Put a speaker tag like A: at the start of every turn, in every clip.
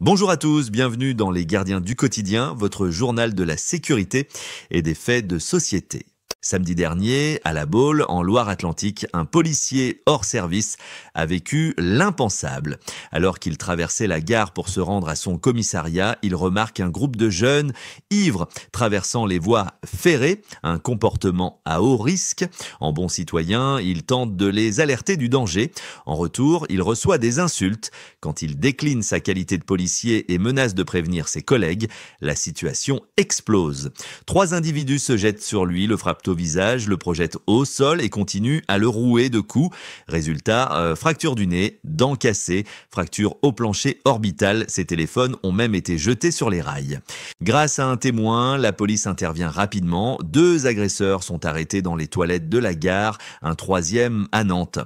A: Bonjour à tous, bienvenue dans Les Gardiens du quotidien, votre journal de la sécurité et des faits de société. Samedi dernier, à La Baule, en Loire-Atlantique, un policier hors service a vécu l'impensable. Alors qu'il traversait la gare pour se rendre à son commissariat, il remarque un groupe de jeunes ivres traversant les voies ferrées, un comportement à haut risque. En bon citoyen, il tente de les alerter du danger. En retour, il reçoit des insultes. Quand il décline sa qualité de policier et menace de prévenir ses collègues, la situation explose. 3 individus se jettent sur lui, le frappent au visage, le projette au sol et continue à le rouer de coups. Résultat, fracture du nez, dents cassées, fracture au plancher orbital. Ses téléphones ont même été jetés sur les rails. Grâce à un témoin, la police intervient rapidement. 2 agresseurs sont arrêtés dans les toilettes de la gare, un 3e à Nantes.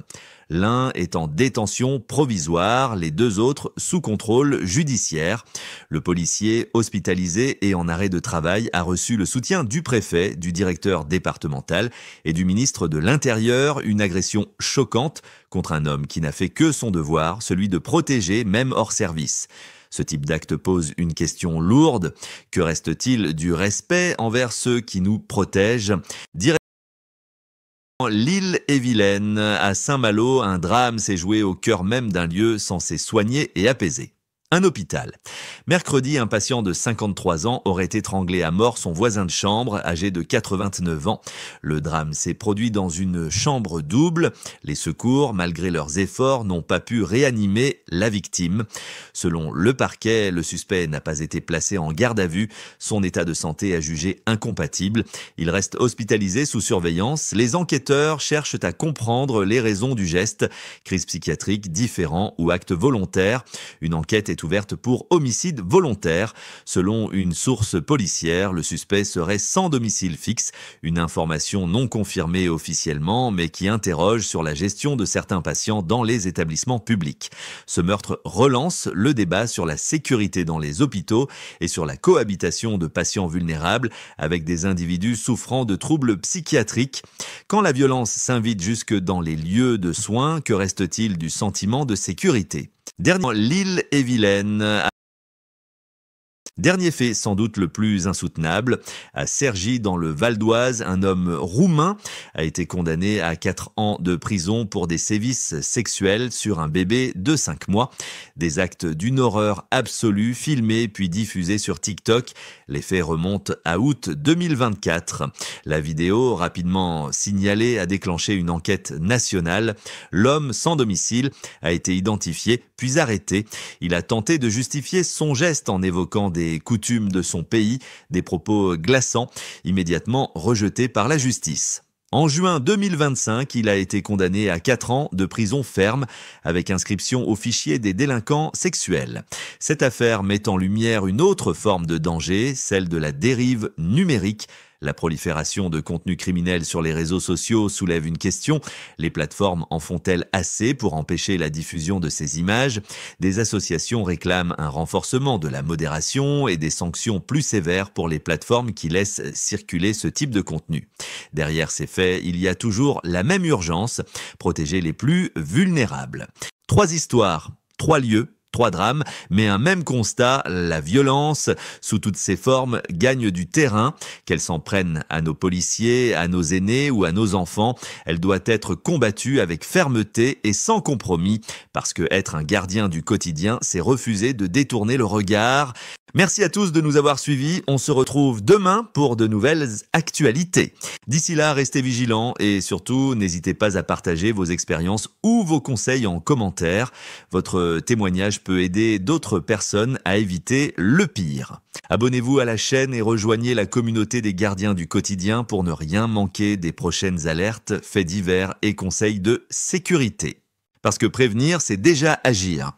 A: L'un est en détention provisoire, les 2 autres sous contrôle judiciaire. Le policier, hospitalisé et en arrêt de travail, a reçu le soutien du préfet, du directeur départemental et du ministre de l'Intérieur. Une agression choquante contre un homme qui n'a fait que son devoir, celui de protéger, même hors service. Ce type d'acte pose une question lourde. Que reste-t-il du respect envers ceux qui nous protègent ? L'Île-et-Vilaine, à Saint-Malo, un drame s'est joué au cœur même d'un lieu censé soigner et apaiser. Un hôpital. Mercredi, un patient de 53 ans aurait étranglé à mort son voisin de chambre, âgé de 89 ans. Le drame s'est produit dans une chambre double. Les secours, malgré leurs efforts, n'ont pas pu réanimer la victime. Selon le parquet, le suspect n'a pas été placé en garde à vue. Son état de santé a jugé incompatible. Il reste hospitalisé sous surveillance. Les enquêteurs cherchent à comprendre les raisons du geste. Crise psychiatrique, différent ou acte volontaire. Une enquête est ouverte pour homicide volontaire. Selon une source policière, le suspect serait sans domicile fixe, une information non confirmée officiellement, mais qui interroge sur la gestion de certains patients dans les établissements publics. Ce meurtre relance le débat sur la sécurité dans les hôpitaux et sur la cohabitation de patients vulnérables avec des individus souffrant de troubles psychiatriques. Quand la violence s'invite jusque dans les lieux de soins, que reste-t-il du sentiment de sécurité ? L'Île-et-Vilaine. Dernier fait, sans doute le plus insoutenable, à Cergy, dans le Val d'Oise, un homme roumain a été condamné à 4 ans de prison pour des sévices sexuels sur un bébé de 5 mois. Des actes d'une horreur absolue, filmés puis diffusés sur TikTok. Les faits remontent à août 2024. La vidéo, rapidement signalée, a déclenché une enquête nationale. L'homme sans domicile a été identifié puis arrêté. Il a tenté de justifier son geste en évoquant des coutumes de son pays, des propos glaçants, immédiatement rejetés par la justice. En juin 2025, il a été condamné à 4 ans de prison ferme avec inscription au fichier des délinquants sexuels. Cette affaire met en lumière une autre forme de danger, celle de la dérive numérique. La prolifération de contenus criminels sur les réseaux sociaux soulève une question. Les plateformes en font-elles assez pour empêcher la diffusion de ces images ? Des associations réclament un renforcement de la modération et des sanctions plus sévères pour les plateformes qui laissent circuler ce type de contenu. Derrière ces faits, il y a toujours la même urgence, protéger les plus vulnérables. 3 histoires, 3 lieux, 3 drames, mais un même constat, la violence, sous toutes ses formes, gagne du terrain. Qu'elle s'en prenne à nos policiers, à nos aînés ou à nos enfants, elle doit être combattue avec fermeté et sans compromis, parce que être un gardien du quotidien, c'est refuser de détourner le regard. Merci à tous de nous avoir suivis. On se retrouve demain pour de nouvelles actualités. D'ici là, restez vigilants et surtout, n'hésitez pas à partager vos expériences ou vos conseils en commentaire. Votre témoignage peut aider d'autres personnes à éviter le pire. Abonnez-vous à la chaîne et rejoignez la communauté des gardiens du quotidien pour ne rien manquer des prochaines alertes, faits divers et conseils de sécurité. Parce que prévenir, c'est déjà agir.